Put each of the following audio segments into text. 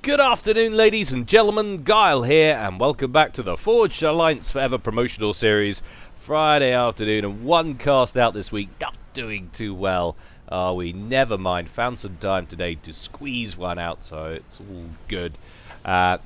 Good afternoon, ladies and gentlemen. Gyle here, and welcome back to the Forged Alliance Forever promotional series. Friday afternoon, and one cast out this week. Not doing too well, are we? Never mind. Found some time today to squeeze one out, so it's all good.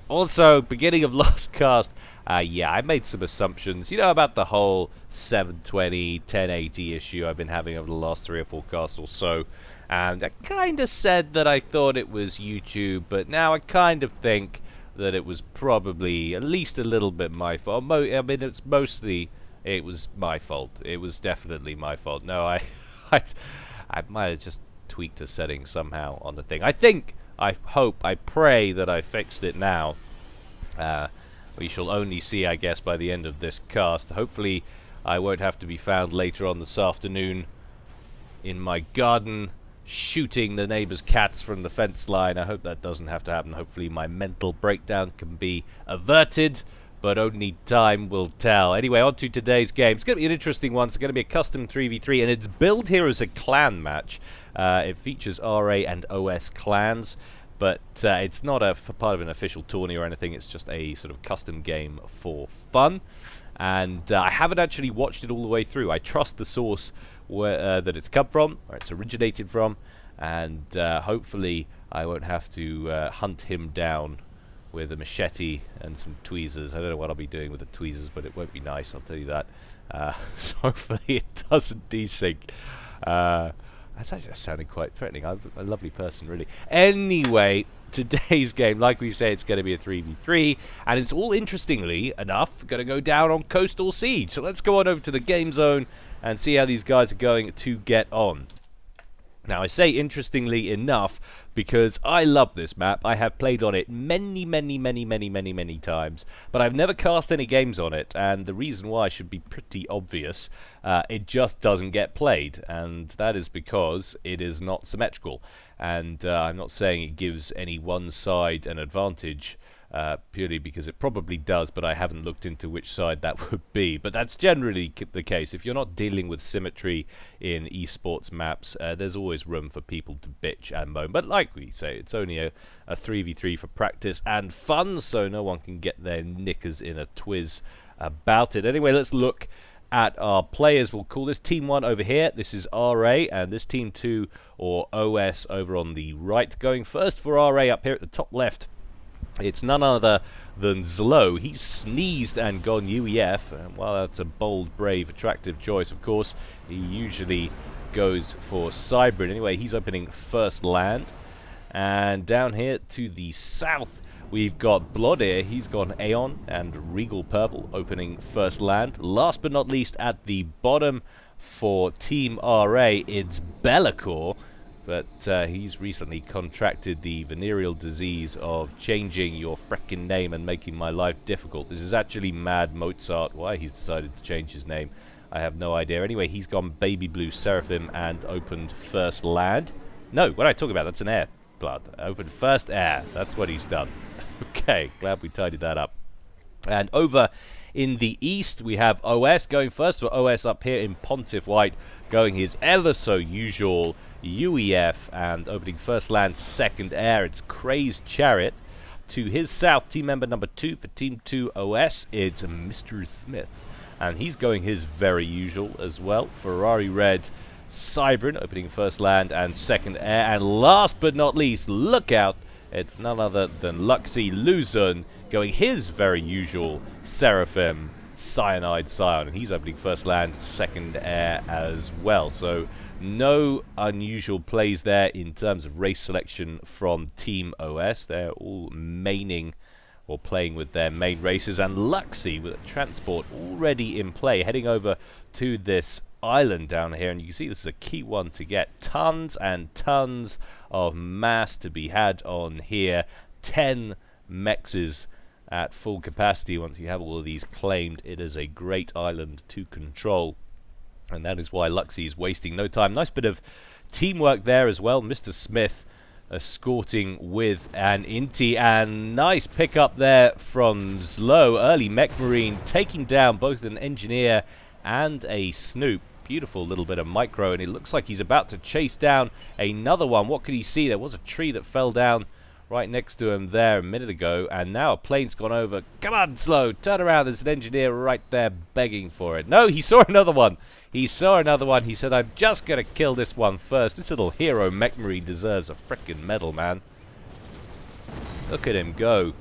Also, beginning of last cast, yeah, I made some assumptions, about the whole 720, 1080 issue I've been having over the last 3 or 4 casts or so. And I kind of said that I thought it was YouTube, but now I kind of think that it was probably at least a little bit my fault. I mean, it was my fault. It was definitely my fault. No, I might have just tweaked a setting somehow on the thing. I hope, I pray that I fixed it now. We shall only see, I guess, by the end of this cast. Hopefully, I won't have to be found later on this afternoon in my garden shooting the neighbor's cats from the fence line. I hope that doesn't have to happen. Hopefully my mental breakdown can be averted, but only time will tell. Anyway, on to today's game. It's going to be an interesting one. It's going to be a custom 3v3, and it's billed here as a clan match. It features RA and OS clans, but it's not a part of an official tourney or anything. It's just a sort of custom game for fun. And I haven't actually watched it all the way through. I trust the source that it's come from, where it's originated from, and hopefully I won't have to hunt him down with a machete and some tweezers. I don't know what I'll be doing with the tweezers, but it won't be nice, I'll tell you that. So hopefully it doesn't desync. That's actually sounding quite threatening. I'm a lovely person, really. Anyway, today's game, like we say, it's going to be a 3v3, and it's all, interestingly enough, going to go down on Coastal Siege. So let's go on over to the game zone and see how these guys are going to get on. Now, I say interestingly enough because I love this map. I have played on it many times, but I've never cast any games on it, and the reason why should be pretty obvious. It just doesn't get played, and that is because it is not symmetrical. And I'm not saying it gives any one side an advantage, purely because it probably does, but I haven't looked into which side that would be. But that's generally the case. If you're not dealing with symmetry in esports maps, there's always room for people to bitch and moan. But like we say, it's only a 3v3 for practice and fun, so no one can get their knickers in a twiz about it. Anyway, let's look at our players. We'll call this Team 1 over here. This is RA, and this Team 2, or OS, over on the right. Going first for RA up here at the top left, it's none other than Zlo. He's sneezed and gone UEF. Well, that's a bold, brave, attractive choice, of course. He usually goes for Cybrid. Anyway, he's opening first land. And down here to the south, we've got Blodir. He's gone Aeon and Regal Purple opening first land. Last but not least, at the bottom for Team RA, it's Be'lakor. But he's recently contracted the venereal disease of changing your frickin' name and making my life difficult. This is actually Mad Mozart. Why he's decided to change his name, I have no idea. Anyway, he's gone Baby Blue Seraphim and opened first land. No, what am I talking about? That's an air blood. Opened first air. That's what he's done. Okay, glad we tidied that up. And over in the east, we have OS going first. For OS up here in Pontiff White, going his ever so usual UEF and opening first land, second air. It's Crazed Chariot. To his south, team member number 2 for Team 2 OS, it's Mr. Smith. And he's going his very usual as well. Ferrari Red, Cybrid opening first land and second air. And last but not least, look out, it's none other than Luxy Luzon going his very usual Seraphim Cyanide Scion, and he's opening first land, second air as well. So no unusual plays there in terms of race selection from Team OS. They're all maining or playing with their main races, and Luxy with a transport already in play, heading over to this island down here, and you can see this is a key one to get. Tons and tons of mass to be had on here. 10 mexes at full capacity. Once you have all of these claimed, it is a great island to control, and that is why Luxy is wasting no time. Nice bit of teamwork there as well. Mr. Smith escorting with an Inti, and nice pickup there from Zlo. Early Mech Marine taking down both an engineer and a Snoop. Beautiful little bit of micro, and it looks like he's about to chase down another one. What could he see? There was a tree that fell down right next to him there a minute ago, and now a plane's gone over. Come on, Slow, turn around. There's an engineer right there begging for it. No, he saw another one. He saw another one. He said, I'm just going to kill this one first. This little hero mech marine deserves a frickin' medal, man. Look at him go.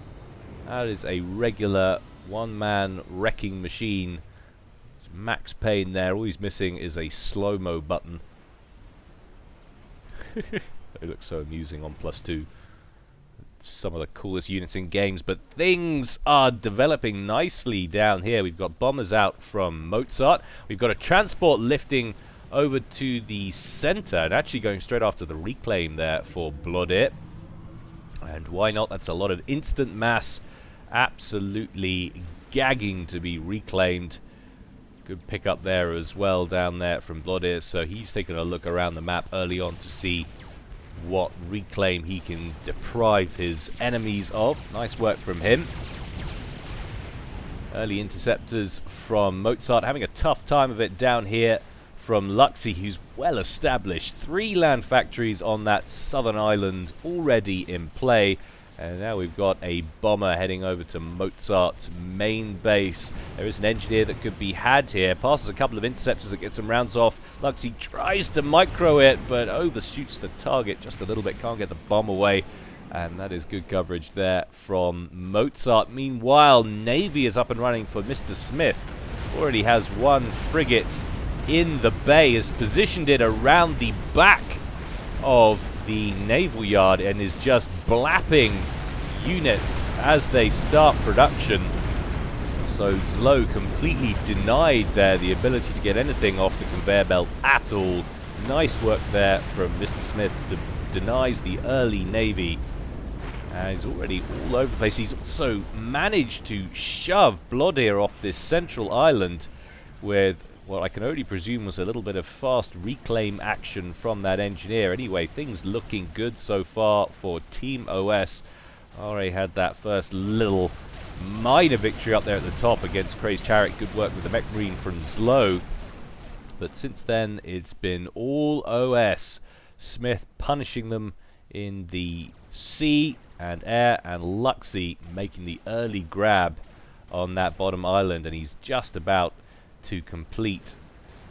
That is a regular one-man wrecking machine. It's Max Payne there. All he's missing is a slow-mo button. They look so amusing on +2. Some of the coolest units in games, but things are developing nicely down here. We've got bombers out from Mozart. We've got a transport lifting over to the center and actually going straight after the reclaim there for Bloodit. And why not? That's a lot of instant mass, absolutely gagging to be reclaimed. Good pickup there as well down there from Bloodit. So he's taking a look around the map early on to see what reclaim he can deprive his enemies of. Nice work from him. Early interceptors from Mozart, having a tough time of it down here from Luxy, who's well established. 3 land factories on that southern island already in play. And now we've got a bomber heading over to Mozart's main base. There is an engineer that could be had here. Passes a couple of interceptors that get some rounds off. Luxy tries to micro it, but overshoots the target just a little bit. Can't get the bomb away. And that is good coverage there from Mozart. Meanwhile, Navy is up and running for Mr. Smith. Already has 1 frigate in the bay. Has positioned it around the back of the naval yard and is just blapping units as they start production. So Zlo completely denied there the ability to get anything off the conveyor belt at all. Nice work there from Mr. Smith. Denies the early navy. And he's already all over the place. He's also managed to shove Blodir off this central island with what I can only presume was a little bit of fast reclaim action from that engineer. Anyway, things looking good so far for Team OS. RA had that first little minor victory up there at the top against Crazed Chariot. Good work with the mech marine from Zlo. But since then, it's been all OS. Smith punishing them in the sea and air, and Luxy making the early grab on that bottom island. And he's just about to complete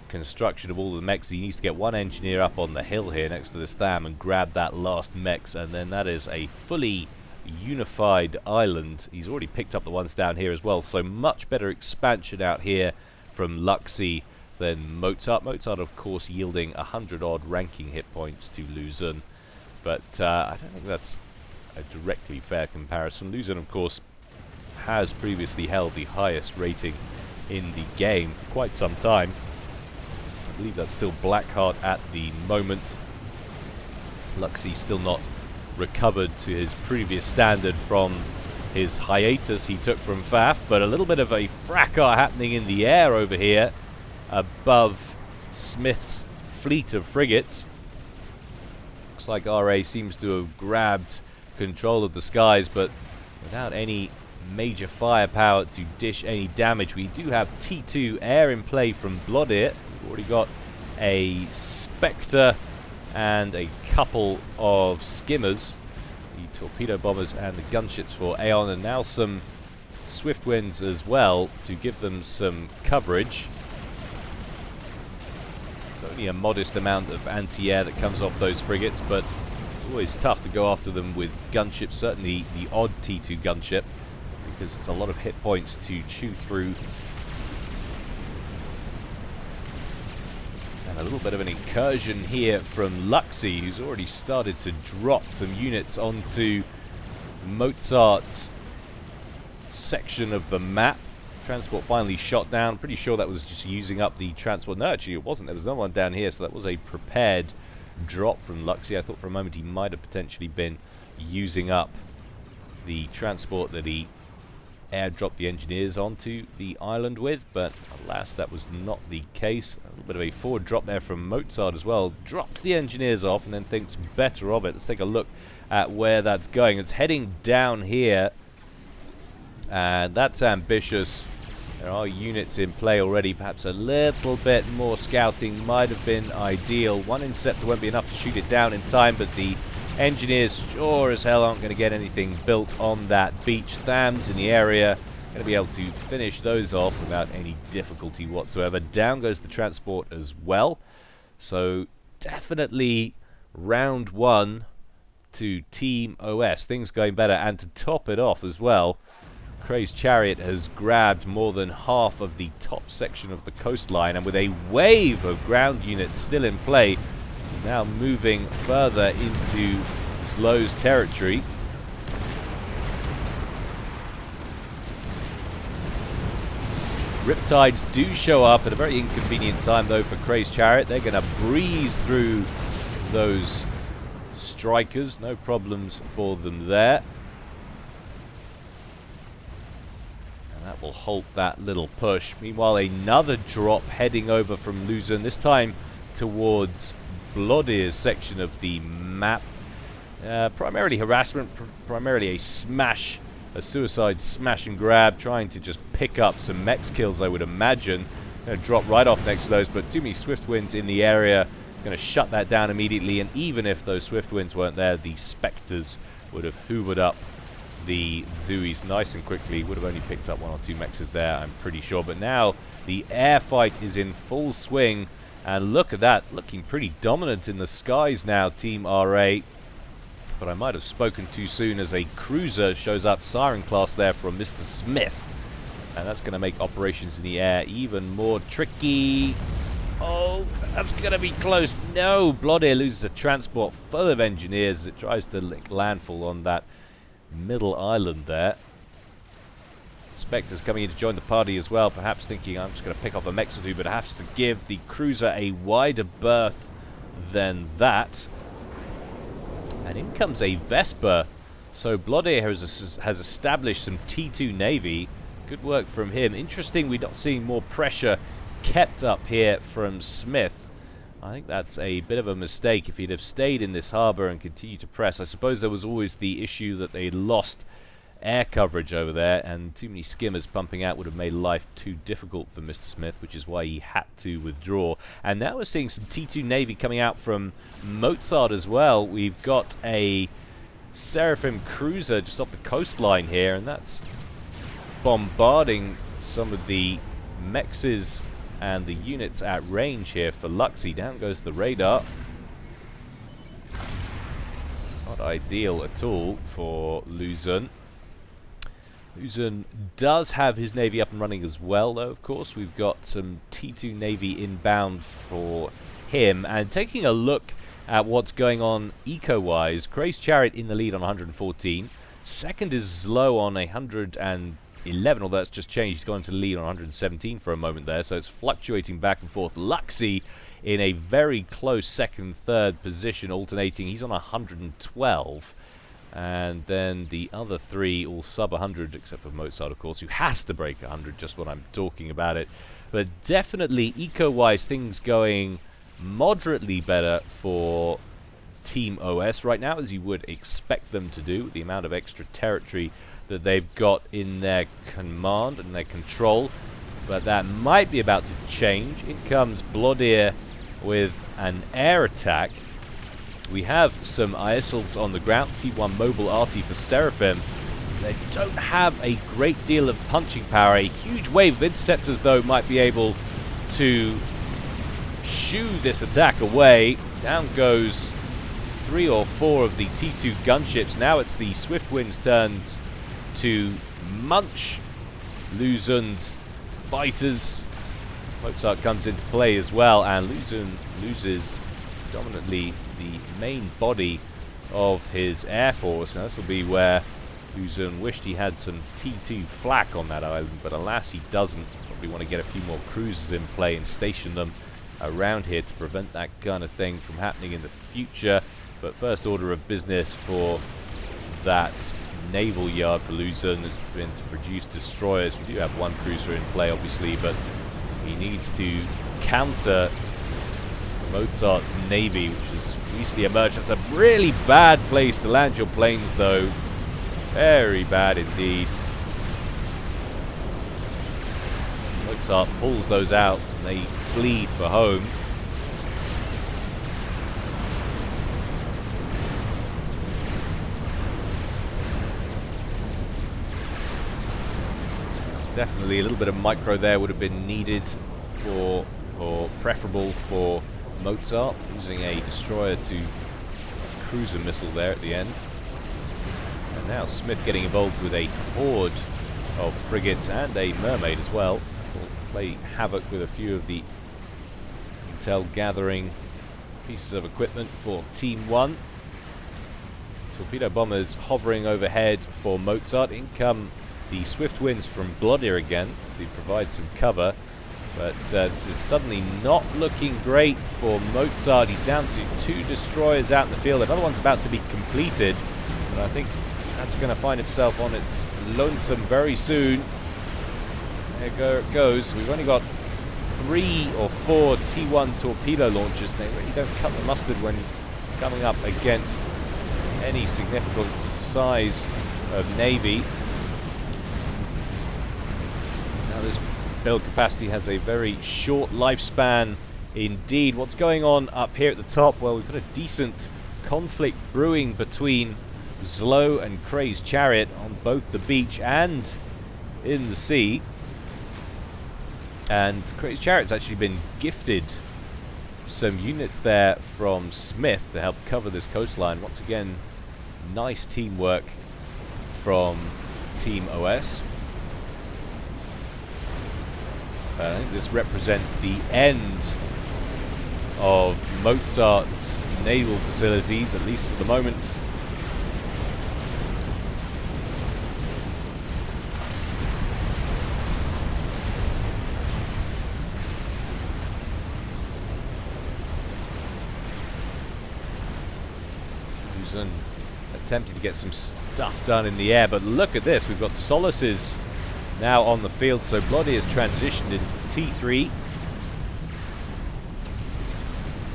construction of all the mechs. He needs to get 1 engineer up on the hill here next to this Tham and grab that last mechs, and then that is a fully unified island. He's already picked up the ones down here as well, so much better expansion out here from Luxy than Mozart. Mozart, of course, yielding 100-odd ranking hit points to Luzon, but I don't think that's a directly fair comparison. Luzon, of course, has previously held the highest rating in the game for quite some time. I believe that's still Blackheart at the moment. Luxy still not recovered to his previous standard from his hiatus he took from FAF, but a little bit of a fracas happening in the air over here above Smith's fleet of frigates. Looks like RA seems to have grabbed control of the skies, but without any major firepower to dish any damage. We do have T2 air in play from Blodir. We've already got a Spectre and a couple of skimmers, the torpedo bombers and the gunships for Aeon, and now some Swift Winds as well to give them some coverage. It's only a modest amount of anti-air that comes off those frigates, but it's always tough to go after them with gunships, certainly the odd T2 gunship, because it's a lot of hit points to chew through. And a little bit of an incursion here from Luxy, who's already started to drop some units onto Mozart's section of the map. Transport finally shot down. Pretty sure that was just using up the transport. No, actually it wasn't. There was no one down here, so that was a prepared drop from Luxy. I thought for a moment he might have potentially been using up the transport that he airdropped the engineers onto the island with, but alas, that was not the case. A little bit of a forward drop there from Mozart as well. Drops the engineers off and then thinks better of it. Let's take a look at where that's going. It's heading down here, and that's ambitious. There are units in play already. Perhaps a little bit more scouting might have been ideal. 1 interceptor won't be enough to shoot it down in time, but the Engineers sure as hell aren't going to get anything built on that beach. Thams in the area, going to be able to finish those off without any difficulty whatsoever. Down goes the transport as well. So definitely round one to Team OS. Things going better. And to top it off as well, Kray's Chariot has grabbed more than half of the top section of the coastline, and with a wave of ground units still in play, is now moving further into Slow's territory. Riptides do show up at a very inconvenient time though for Kray's Chariot. They're going to breeze through those strikers, no problems for them there. That will halt that little push. Meanwhile, another drop heading over from Luzon, this time towards Blodir's section of the map. Primarily harassment, primarily a suicide smash and grab, trying to just pick up some mechs kills, I would imagine. Going to drop right off next to those, but too many swift winds in the area. Going to shut that down immediately, and even if those swift winds weren't there, the Spectres would have hoovered up the Zoes nice and quickly. Would have only picked up one or two mexes there, I'm pretty sure. But now the air fight is in full swing, and look at that, looking pretty dominant in the skies now, Team RA. But I might have spoken too soon, as a cruiser shows up, Siren class there from Mr. Smith, and that's going to make operations in the air even more tricky. Oh, that's going to be close. No, Blodir loses a transport full of engineers as it tries to lick landfall on that middle island there. Spectres coming in to join the party as well, perhaps thinking I'm just going to pick off a mech or two, but has to give the cruiser a wider berth than that. And in comes a Vesper. So Blodir has established some T2 Navy. Good work from him. Interesting, we're not seeing more pressure kept up here from Smith. I think that's a bit of a mistake. If he'd have stayed in this harbour and continued to press, I suppose there was always the issue that they lost air coverage over there, and too many skimmers pumping out would have made life too difficult for Mr. Smith, which is why he had to withdraw. And now we're seeing some T2 Navy coming out from Mozart as well. We've got a Seraphim cruiser just off the coastline here, and that's bombarding some of the mexes and the units at range here for Luxy. Down goes the radar. Not ideal at all for Luzon. Luzon does have his navy up and running as well, though, of course. We've got some T2 Navy inbound for him. And taking a look at what's going on eco-wise, Kray's Chariot in the lead on 114. Second is Slow on 111, although that's just changed. He's gone to the lead on 117 for a moment there, so it's fluctuating back and forth. Luxy in a very close second, third position, alternating. He's on 112. And then the other three all sub 100, except for Mozart, of course, who has to break 100 just when I'm talking about it. But definitely, eco-wise, things going moderately better for Team OS right now, as you would expect them to do, with the amount of extra territory that they've got in their command and their control. But that might be about to change. In comes Blodir with an air attack. We have some ISLs on the ground, T1 Mobile RT for Seraphim. They don't have a great deal of punching power. A huge wave of interceptors, though, might be able to shoo this attack away. Down goes 3 or 4 of the T2 gunships. Now it's the Swiftwind's turns to munch Luzon's fighters. Mozart comes into play as well, and Luzon loses dominantly the main body of his air force. And this will be where Luzon wished he had some T2 flak on that island, but alas he doesn't. Probably want to get a few more cruisers in play and station them around here to prevent that kind of thing from happening in the future. But first order of business for that naval yard for Luzon has been to produce destroyers. We do have one cruiser in play, obviously, but he needs to counter Mozart's navy, which has recently emerged. That's a really bad place to land your planes, though. Very bad indeed. Mozart pulls those out and they flee for home. Definitely a little bit of micro there would have been needed for, or preferable for Mozart, using a destroyer to cruiser missile there at the end. And now Smith getting involved with a horde of frigates and a mermaid as well. Will play havoc with a few of the intel gathering pieces of equipment for Team 1. Torpedo bombers hovering overhead for Mozart. In come the swift winds from Bloodir again to provide some cover. But this is suddenly not looking great for Mozart. He's down to 2 destroyers out in the field. Another one's about to be completed. But I think that's going to find itself on its lonesome very soon. There it goes. We've only got 3 or 4 T1 torpedo launchers. They really don't cut the mustard when coming up against any significant size of Navy. Now this build capacity has a very short lifespan indeed. What's going on up here at the top? Well, we've got a decent conflict brewing between Zlo and Kray's Chariot on both the beach and in the sea. And Kray's Chariot's actually been gifted some units there from Smith to help cover this coastline. Once again, nice teamwork from Team OS. I think this represents the end of Mozart's naval facilities, at least for the moment. Attempting to get some stuff done in the air, but look at this, we've got Solaces now on the field, so Bloody has transitioned into T3,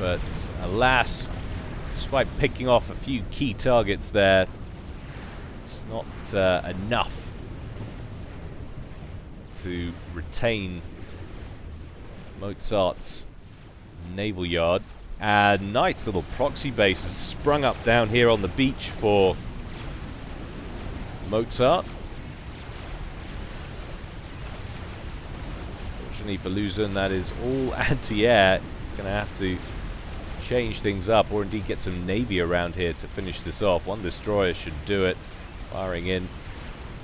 but alas, despite picking off a few key targets there, it's not enough to retain Mozart's naval yard. And nice little proxy base has sprung up down here on the beach for Mozart. Fortunately for Luzon, that is all anti-air. He's going to have to change things up, or indeed get some navy around here to finish this off. One destroyer should do it. Firing in,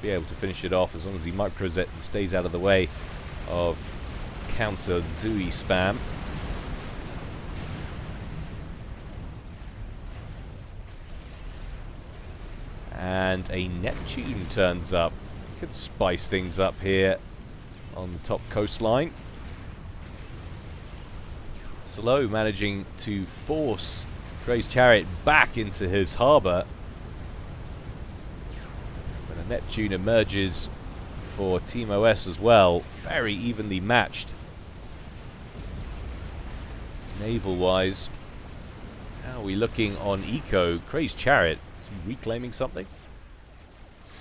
be able to finish it off as long as he micros it and stays out of the way of counter Zui spam. And a Neptune turns up. Could spice things up here on the top coastline. Zlo managing to force Kray's Chariot back into his harbour. When a Neptune emerges for Team OS as well, very evenly matched naval-wise. How are we looking on eco? Kray's Chariot, is he reclaiming something?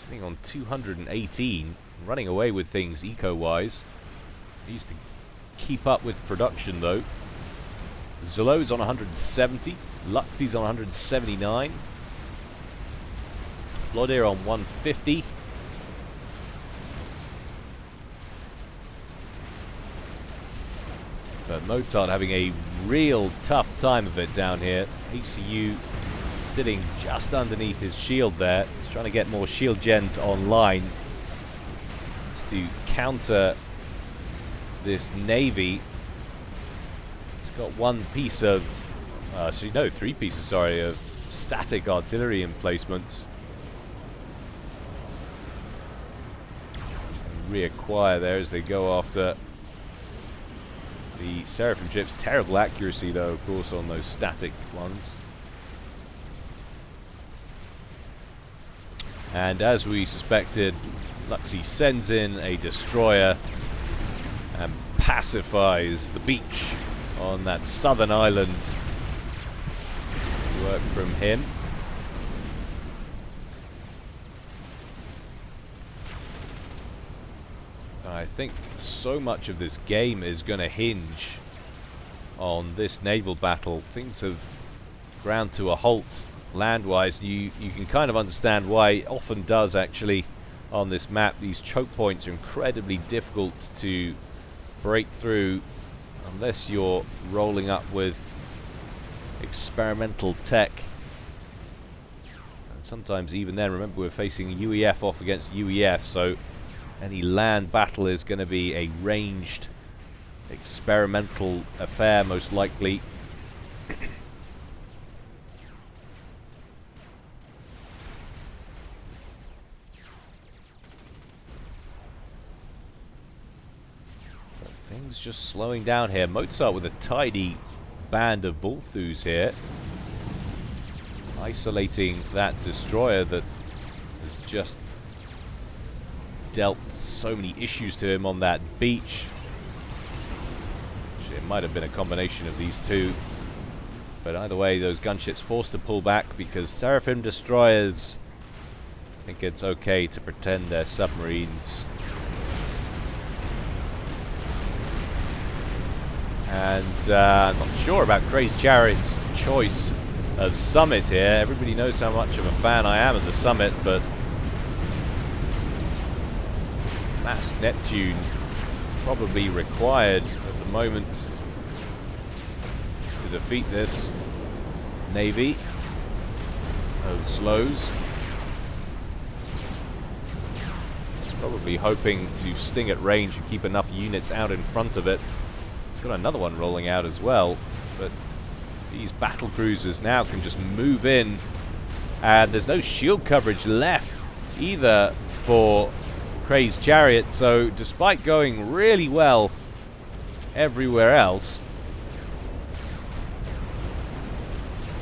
Sitting on 218, running away with things eco-wise. Needs to keep up with production though. Zolo's on 170, Luxie's on 179, Bloodir on 150. But Mozart having a real tough time of it down here. HCU sitting just underneath his shield there. He's trying to get more shield gens online to counter this navy. He's got one piece of, actually no, 3 pieces, sorry, of static artillery emplacements. And reacquire there as they go after the Seraphim ships. Terrible accuracy though, of course, on those static ones. And as we suspected, Luxie sends in a destroyer and pacifies the beach on that southern island. Work from him. I think so much of this game is going to hinge on this naval battle. Things have ground to a halt land-wise. You can kind of understand why it often does actually on this map. These choke points are incredibly difficult to break through unless you're rolling up with experimental tech. And sometimes even then, remember, we're facing UEF off against UEF, so any land battle is going to be a ranged experimental affair, most likely. Things just slowing down here. Mozart with a tidy band of Volthus here, isolating that destroyer that has just dealt so many issues to him on that beach. It might have been a combination of these two, but either way, those gunships forced to pull back because Seraphim destroyers think it's okay to pretend they're submarines. And I'm not sure about Crazed Chariot's choice of Summit here. Everybody knows how much of a fan I am of the Summit, but Mass Neptune probably required at the moment to defeat this navy of slows. It's probably hoping to sting at range and keep enough units out in front of it. It's got another one rolling out as well, but these battle cruisers now can just move in, and there's no shield coverage left either for Crazed Chariot, so despite going really well everywhere else,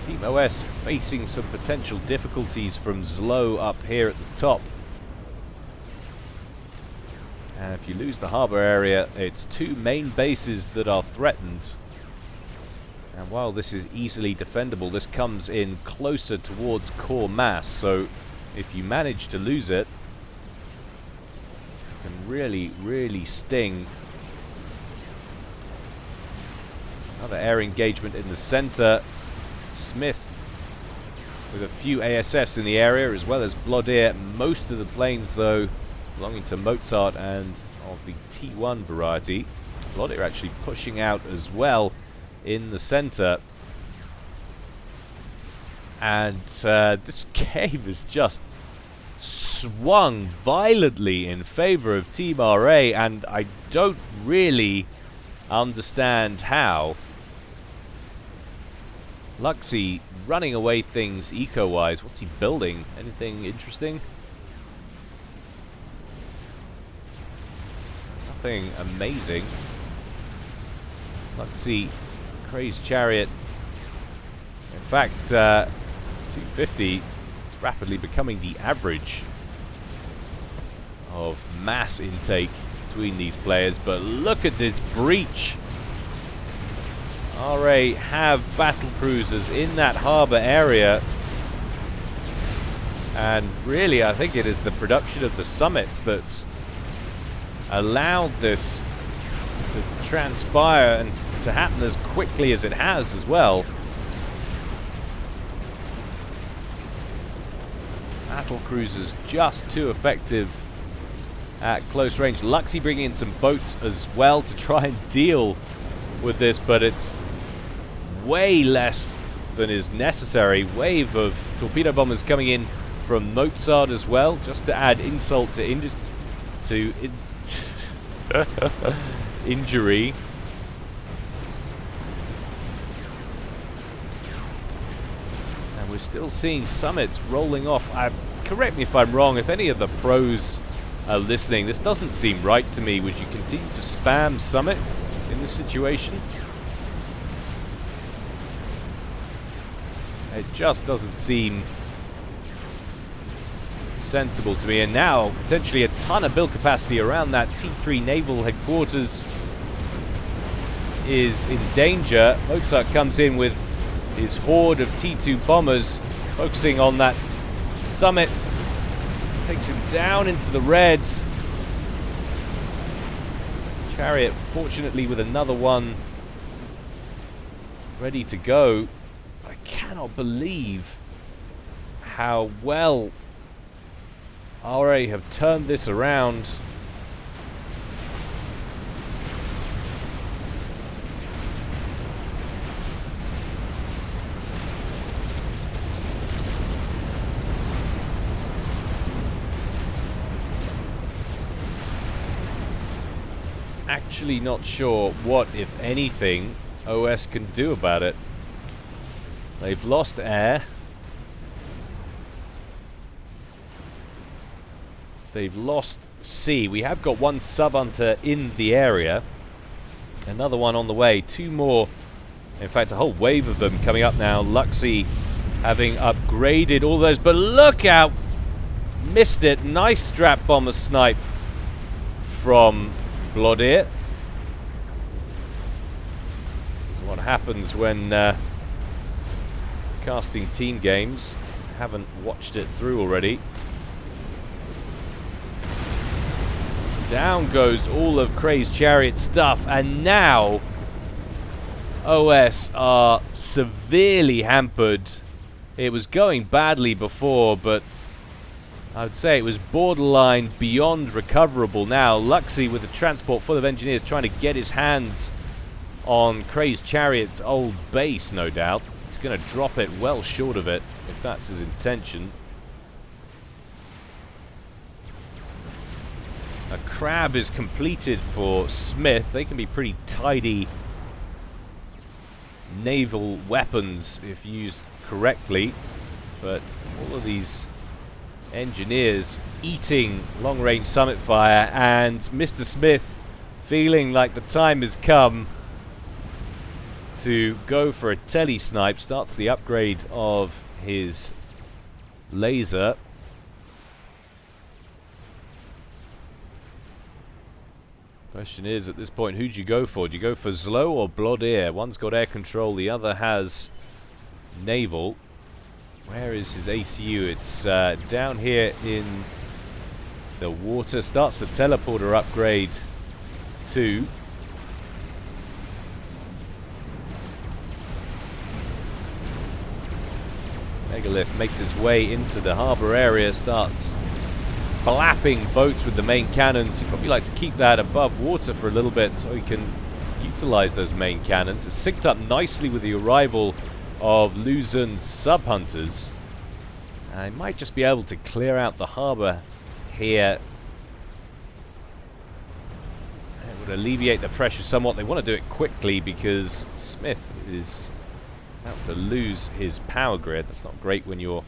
Team OS facing some potential difficulties from Zlo up here at the top. And if you lose the harbour area, it's two main bases that are threatened. And while this is easily defendable, this comes in closer towards core mass, so if you manage to lose it, it can really, really sting. Another air engagement in the centre. Smith with a few ASFs in the area, as well as Bloodeer. Most of the planes, though, belonging to Mozart and of the T1 variety. Bloodeer actually pushing out as well in the center. And this game has just swung violently in favor of Team RA, and I don't really understand how. Luxy running away things eco-wise. What's he building? Anything interesting? Nothing amazing. Luxy, Crazed Chariot. In fact, 250 is rapidly becoming the average of mass intake between these players. But look at this breach. RA have battle cruisers in that harbour area, and really I think it is the production of the summits that's allowed this to transpire and to happen as quickly as it has as well. Battle cruisers just too effective at close range. Luxy bringing in some boats as well to try and deal with this, but it's way less than is necessary. Wave of torpedo bombers coming in from Mozart as well, just to add insult to injury. And we're still seeing summits rolling off. Correct me if I'm wrong, if any of the pros are listening, this doesn't seem right to me. Would you continue to spam summits in this situation? It just doesn't seem sensible to me. And now, potentially a ton of build capacity around that T3 naval headquarters is in danger. Mozart comes in with his horde of T2 bombers, focusing on that summit. Takes him down into the red. Chariot, fortunately, with another one ready to go. I cannot believe how well RA have turned this around. Actually not sure what, if anything, OS can do about it. They've lost air. They've lost sea. We have got one sub-hunter in the area. Another one on the way. Two more. In fact, a whole wave of them coming up now. Luxy having upgraded all those. But look out! Missed it. Nice strap bomber snipe from Bloodear. This is what happens when casting team games. Haven't watched it through already. Down goes all of Kray's chariot stuff, and now OS are severely hampered. It was going badly before, but I would say it was borderline beyond recoverable now. Luxy with a transport full of engineers trying to get his hands on Kray's chariot's old base, no doubt. He's going to drop it well short of it, if that's his intention. A crab is completed for Smith. They can be pretty tidy naval weapons if used correctly, but all of these engineers eating long-range summit fire, and Mr. Smith feeling like the time has come to go for a tele-snipe. Starts the upgrade of his laser. Question is, at this point, who do you go for? Do you go for Zlo or Bloodear? One's got air control, the other has naval. Where is his ACU? It's down here in the water. Starts the teleporter upgrade too. Megalith makes its way into the harbour area, starts flapping boats with the main cannons. He'd probably like to keep that above water for a little bit so he can utilize those main cannons. It's synced up nicely with the arrival of Luzon's sub-hunters. He might just be able to clear out the harbour here. It would alleviate the pressure somewhat. They want to do it quickly because Smith is about to lose his power grid. That's not great when you're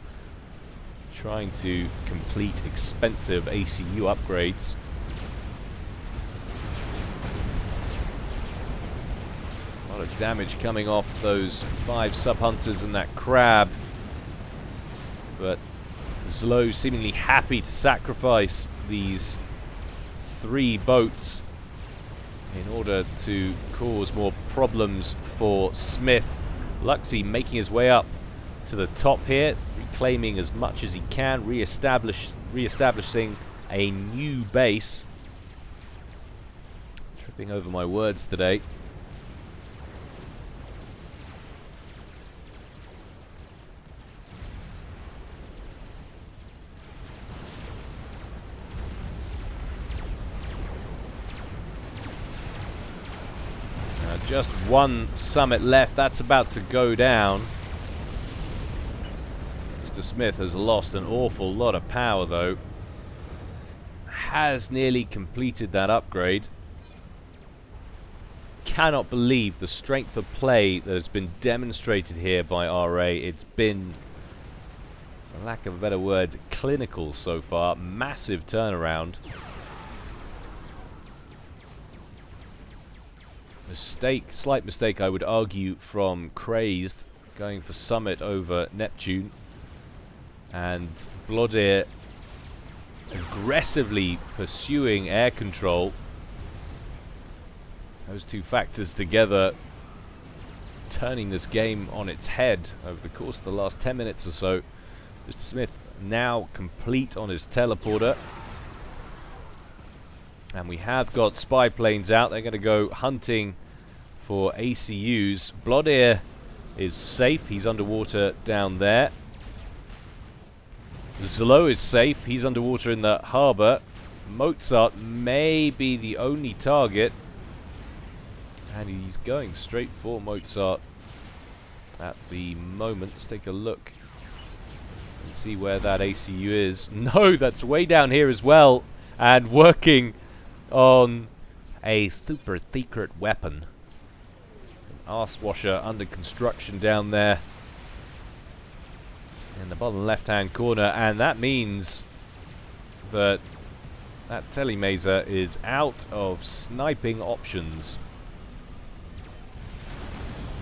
trying to complete expensive ACU upgrades. A lot of damage coming off those 5 sub-hunters and that crab. But Zlo seemingly happy to sacrifice these 3 boats in order to cause more problems for Smith. Luxy making his way up to the top here, reclaiming as much as he can, re-establishing a new base. Tripping over my words today. Just one summit left. That's about to go down. Mr. Smith has lost an awful lot of power, though. Has nearly completed that upgrade. Cannot believe the strength of play that has been demonstrated here by RA. It's been, for lack of a better word, clinical so far. Massive turnaround. Slight mistake, I would argue, from Crazed, going for Summit over Neptune. And Bloodear aggressively pursuing air control. Those two factors together turning this game on its head over the course of the last 10 minutes or so. Mr. Smith now complete on his teleporter. And we have got spy planes out. They're going to go hunting for ACUs. Bloodear is safe. He's underwater down there. Zlo is safe. He's underwater in the harbour. Mozart may be the only target. And he's going straight for Mozart at the moment. Let's take a look and see where that ACU is. No, that's way down here as well. And working on a super secret weapon. An arse washer under construction down there in the bottom left-hand corner. And that means that that telemaser is out of sniping options.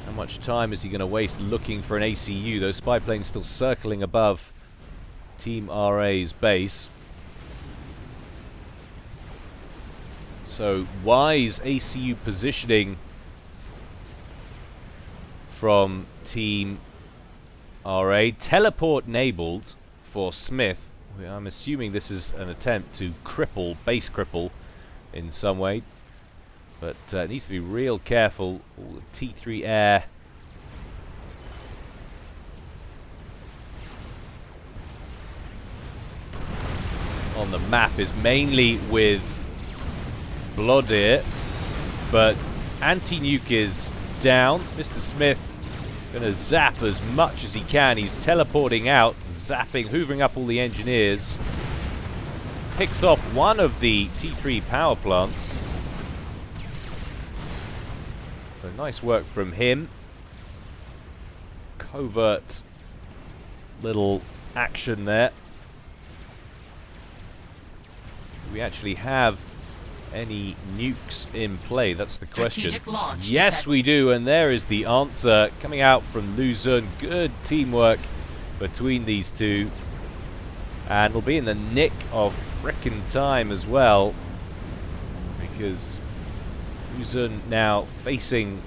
How much time is he going to waste looking for an ACU? Those spy planes still circling above Team RA's base. So wise ACU positioning from Team RA. Teleport enabled for Smith. I'm assuming this is an attempt to cripple, base cripple in some way. But needs to be real careful. Ooh, T3 air. On the map is mainly with Blodir, but anti-nuke is down. Mr. Smith gonna zap as much as he can. He's teleporting out, zapping, hoovering up all the engineers. Picks off one of the T3 power plants. So nice work from him. Covert little action there. Do we actually have any nukes in play? That's the question. Yes, we do, and there is the answer coming out from Luzon. Good teamwork between these two. And we'll be in the nick of frickin' time as well, because Luzon now facing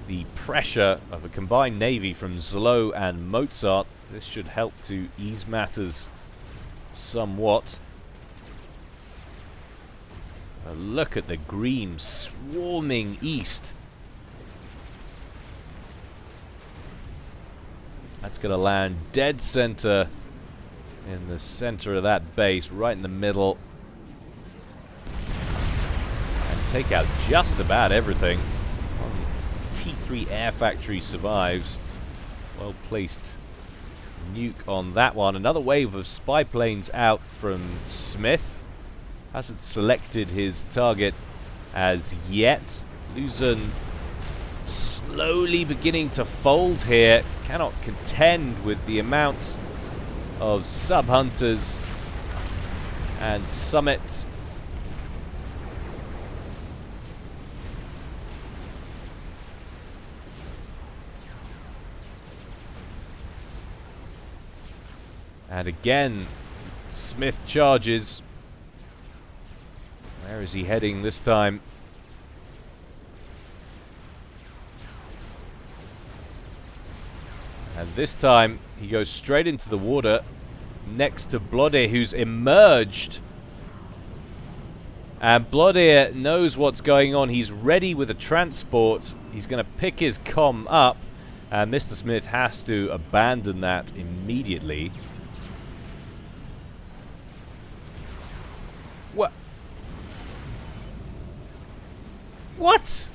the pressure of a combined navy from Zlo and Mozart. This should help to ease matters somewhat. A look at the green swarming east. That's going to land dead center in the center of that base, right in the middle. Take out just about everything. T3 air factory survives. Well placed nuke on that one. Another wave of spy planes out from Smith. Hasn't selected his target as yet. Luzon slowly beginning to fold here. Cannot contend with the amount of sub-hunters and Summit. And again, Smith charges. Where is he heading this time? And this time, he goes straight into the water next to Blodir, who's emerged. And Blodir knows what's going on. He's ready with a transport. He's going to pick his comm up. And Mr. Smith has to abandon that immediately. What? What?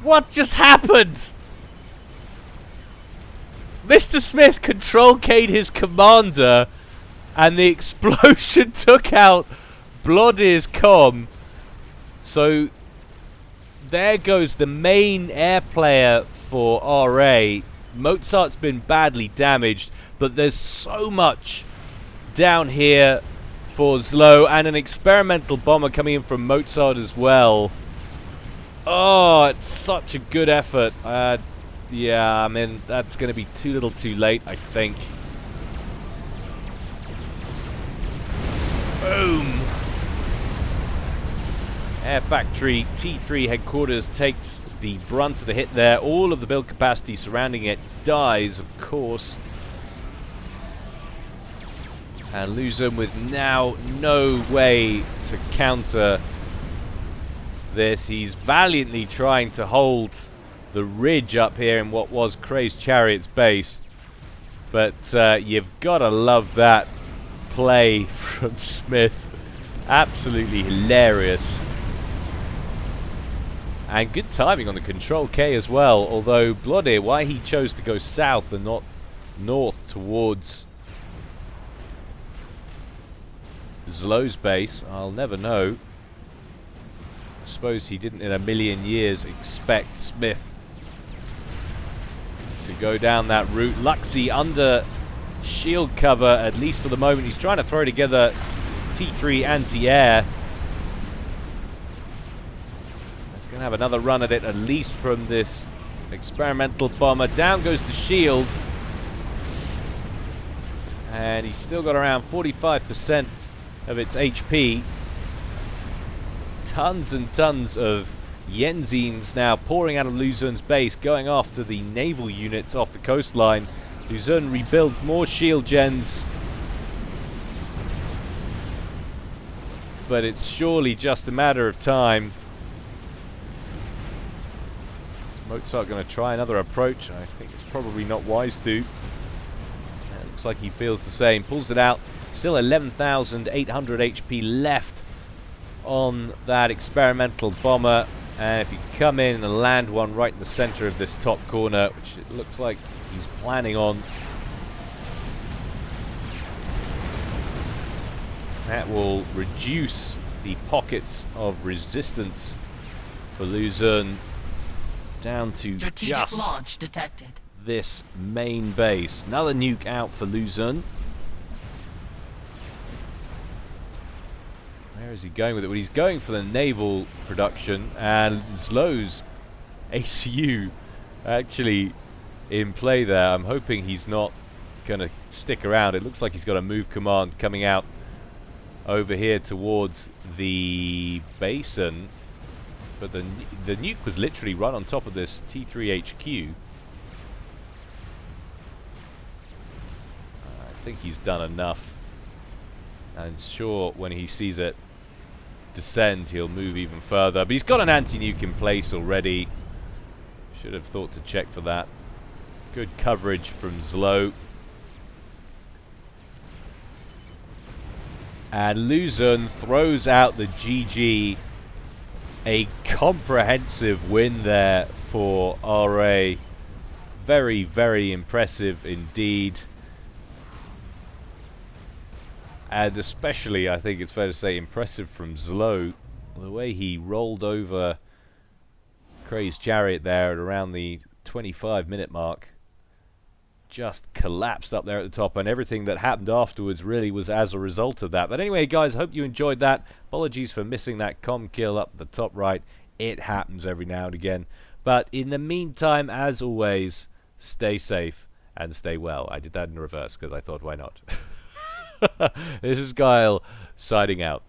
What just happened? Mr. Smith control K'd his commander, and the explosion took out Blodir's comm. So there goes the main air player for RA. Mozart's been badly damaged, but there's so much down here for Zlo, and an experimental bomber coming in from Mozart as well. Oh, it's such a good effort. Yeah, I mean, that's going to be too little too late, I think. Boom! Air Factory T3 headquarters takes the brunt of the hit there. All of the build capacity surrounding it dies, of course. And Luzon with now no way to counter this. He's valiantly trying to hold the ridge up here in what was Kray's Chariot's base. But you've got to love that play from Smith. Absolutely hilarious. And good timing on the control K as well. Although, bloody, why he chose to go south and not north towards Zlow's base, I'll never know. I suppose he didn't in a million years expect Smith to go down that route. Luxy under shield cover, at least for the moment. He's trying to throw together T3 anti-air. He's going to have another run at it, at least from this experimental bomber. Down goes the shields. And he's still got around 45% of its HP. Tons and tons of Yenzines now pouring out of Luzon's base, going after the naval units off the coastline. Luzon rebuilds more shield gens, but it's surely just a matter of time. Is Mozart going to try another approach? I think it's probably not wise to. It looks like he feels the same. Pulls it out. Still 11,800 HP left on that experimental bomber. And if you come in and land one right in the center of this top corner, which it looks like he's planning on, that will reduce the pockets of resistance for Luzon down to just launch detected. This main base. Another nuke out for Luzon. Where is he going with it? Well, he's going for the naval production, and Zlow's ACU actually in play there. I'm hoping he's not going to stick around. It looks like he's got a move command coming out over here towards the basin, but the nuke was literally right on top of this T3 HQ. I think he's done enough, and sure, when he sees it descend, he'll move even further. But he's got an anti-nuke in place already. Should have thought to check for that. Good coverage from Zlow. And Luzon throws out the GG. A comprehensive win there for RA. Very, very impressive indeed. And especially, I think it's fair to say, impressive from Zlow. The way he rolled over Craze Chariot there at around the 25-minute mark. Just collapsed up there at the top, and everything that happened afterwards really was as a result of that. But anyway, guys, hope you enjoyed that. Apologies for missing that com kill up the top right. It happens every now and again. But in the meantime, as always, stay safe and stay well. I did that in reverse because I thought, why not? This is Gyle signing out.